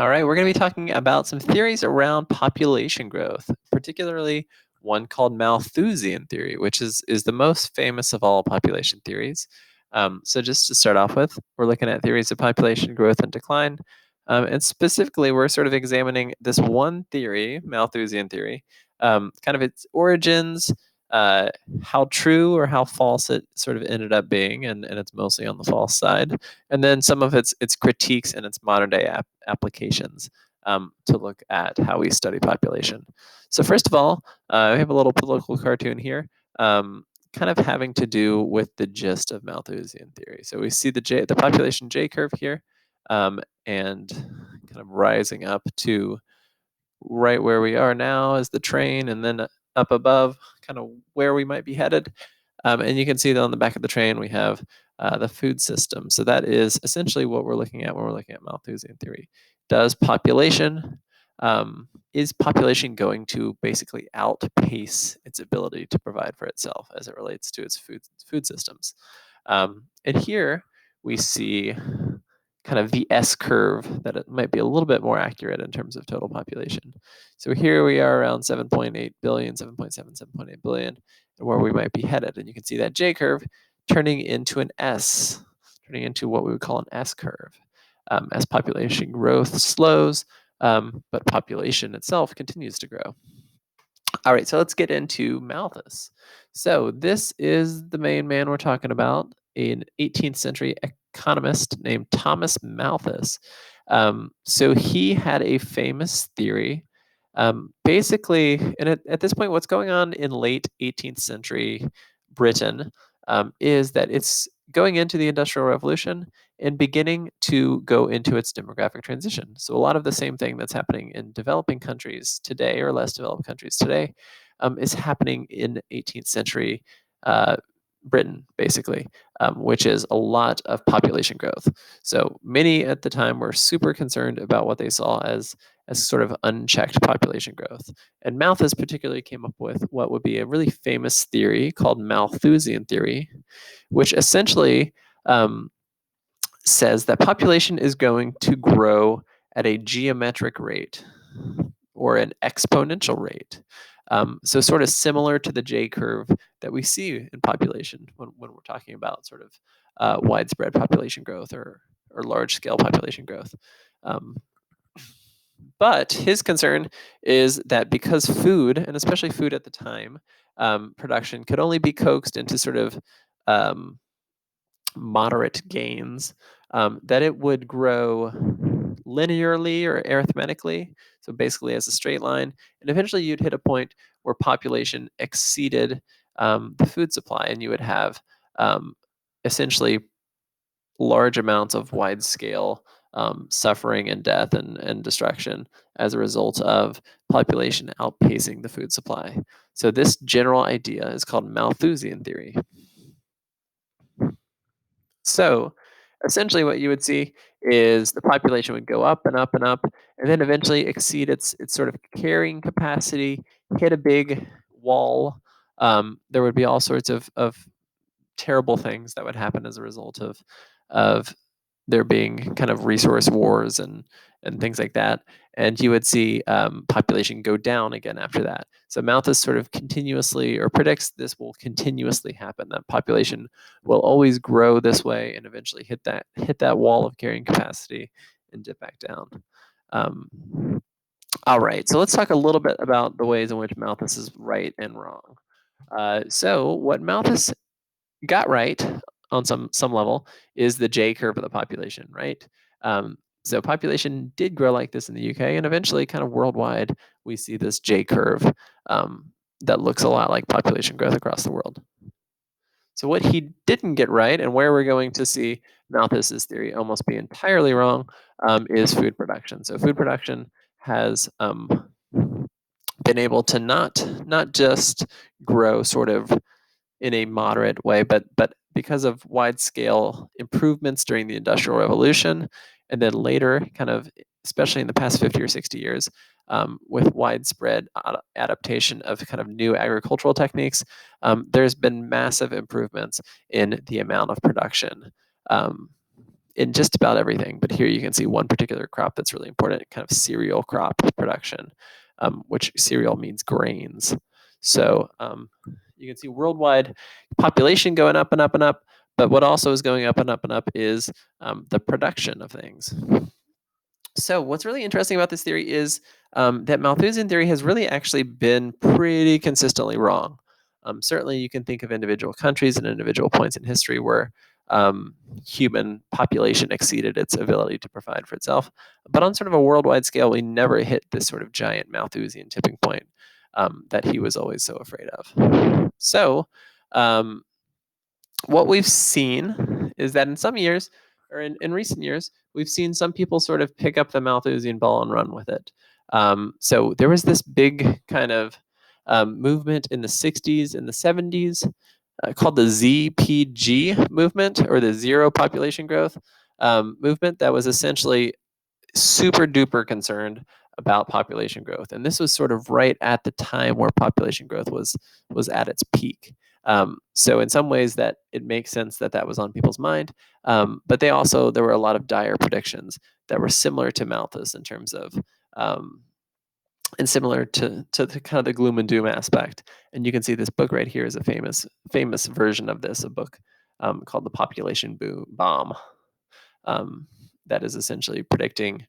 All right, we're going to be talking about some theories around population growth, particularly one called Malthusian theory, which is the most famous of all population theories. So just to start off with, we're looking at theories of population growth and decline. And specifically, we're sort of examining this one theory, Malthusian theory, kind of its origins, uh, how true or how false it sort of ended up being, and it's mostly on the false side, and then some of its critiques and its modern day applications to look at how we study population. So first of all, we have a little political cartoon here, kind of having to do with the gist of Malthusian theory. So we see the population J curve here, and kind of rising up to right where we are now is the train, and then up above, kind of where we might be headed. And you can see that on the back of the train, we have the food system. So that is essentially what we're looking at when we're looking at Malthusian theory. Is population going to basically outpace its ability to provide for itself as it relates to its food systems? And here we see kind of the S curve that it might be a little bit more accurate in terms of total population. So here we are around 7.8 billion, 7.7, 7.8 billion, and where we might be headed. And you can see that J curve turning into an S, turning into what we would call an S curve. As population growth slows, but population itself continues to grow. All right, so let's get into Malthus. So this is the main man we're talking about, an 18th century economist named Thomas Malthus. So he had a famous theory. Basically, and at this point, what's going on in late 18th century Britain is that it's going into the Industrial Revolution and beginning to go into its demographic transition. So a lot of the same thing that's happening in developing countries today, or less developed countries today, is happening in 18th century Britain, basically, which is a lot of population growth. So many at the time were super concerned about what they saw as sort of unchecked population growth. And Malthus particularly came up with what would be a really famous theory called Malthusian theory, which essentially says that population is going to grow at a geometric rate or an exponential rate. So sort of similar to the J curve that we see in population when we're talking about sort of widespread population growth or large scale population growth. But his concern is that because food, and especially food at the time, production could only be coaxed into sort of moderate gains, that it would grow linearly or arithmetically, so basically as a straight line, and eventually you'd hit a point where population exceeded the food supply, and you would have essentially large amounts of wide scale suffering and death and destruction as a result of population outpacing the food supply. So this general idea is called Malthusian theory. So essentially what you would see is the population would go up and up and up, and then eventually exceed its sort of carrying capacity, hit a big wall. There would be all sorts of terrible things that would happen as a result of there being kind of resource wars and things like that. And you would see population go down again after that. So Malthus sort of continuously, or predicts this will continuously happen, that population will always grow this way and eventually hit that wall of carrying capacity and dip back down. All right, so let's talk a little bit about the ways in which Malthus is right and wrong. So what Malthus got right on some level is the J curve of the population, right? So population did grow like this in the UK, and eventually, kind of worldwide, we see this J curve that looks a lot like population growth across the world. So what he didn't get right, and where we're going to see Malthus's theory almost be entirely wrong, is food production. So food production has been able to not just grow sort of in a moderate way, but because of wide scale improvements during the Industrial Revolution, and then later, kind of, especially in the past 50 or 60 years, with widespread adaptation of kind of new agricultural techniques, there's been massive improvements in the amount of production. in just about everything. But here you can see one particular crop that's really important, kind of cereal crop production, which cereal means grains. So you can see worldwide population going up and up and up, but what also is going up and up and up is the production of things. So what's really interesting about this theory is that Malthusian theory has really actually been pretty consistently wrong. Certainly you can think of individual countries and individual points in history where human population exceeded its ability to provide for itself. But on sort of a worldwide scale, we never hit this sort of giant Malthusian tipping point that he was always so afraid of. So what we've seen is that in some years, or in recent years, we've seen some people sort of pick up the Malthusian ball and run with it. So there was this big kind of movement in the 60s and the 70s called the ZPG movement, or the Zero Population Growth movement, that was essentially super duper concerned about population growth. And this was sort of right at the time where population growth was at its peak. So in some ways that it makes sense that that was on people's mind. But there were a lot of dire predictions that were similar to Malthus in terms of, and similar to the kind of the gloom and doom aspect. And you can see this book right here is a famous version of this, a book called The Population Bomb. That is essentially predicting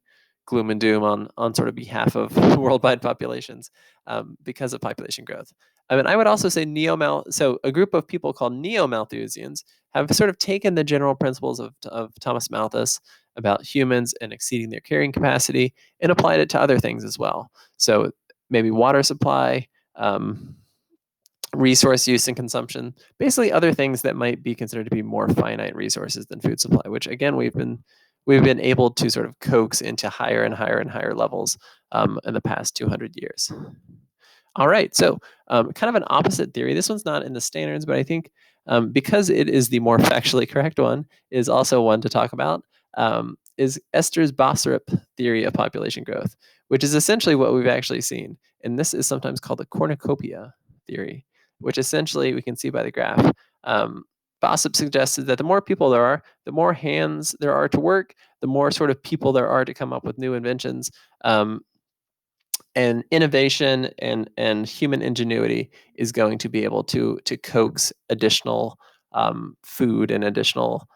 gloom and doom on sort of behalf of worldwide populations because of population growth. I mean, I would also say so a group of people called neo-Malthusians have sort of taken the general principles of Thomas Malthus about humans and exceeding their carrying capacity and applied it to other things as well. So maybe water supply, resource use and consumption, basically other things that might be considered to be more finite resources than food supply, which again, we've been able to sort of coax into higher and higher and higher levels in the past 200 years. All right, so kind of an opposite theory. This one's not in the standards, but I think because it is the more factually correct one, is also one to talk about, is Esther's Bossrup theory of population growth, which is essentially what we've actually seen. And this is sometimes called the cornucopia theory, which essentially we can see by the graph. Bossrup suggested that the more people there are, the more hands there are to work, the more sort of people there are to come up with new inventions. And innovation and human ingenuity is going to be able to coax additional food and additional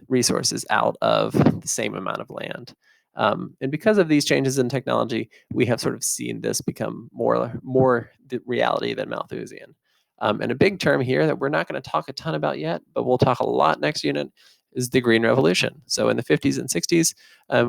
resources out of the same amount of land. And because of these changes in technology, we have sort of seen this become more the reality than Malthusian. And a big term here that we're not going to talk a ton about yet, but we'll talk a lot next unit, is the Green Revolution. So in the 50s and 60s,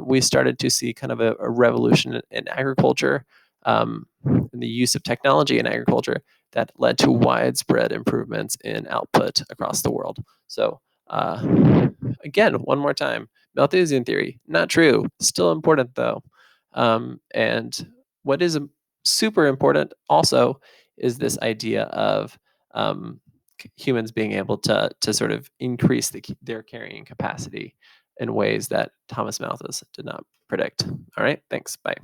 we started to see kind of a revolution in agriculture, in the use of technology in agriculture that led to widespread improvements in output across the world. So again, one more time, Malthusian theory, not true, still important though. And what is super important also is this idea of humans being able to sort of increase their carrying capacity in ways that Thomas Malthus did not predict. All right, thanks, bye.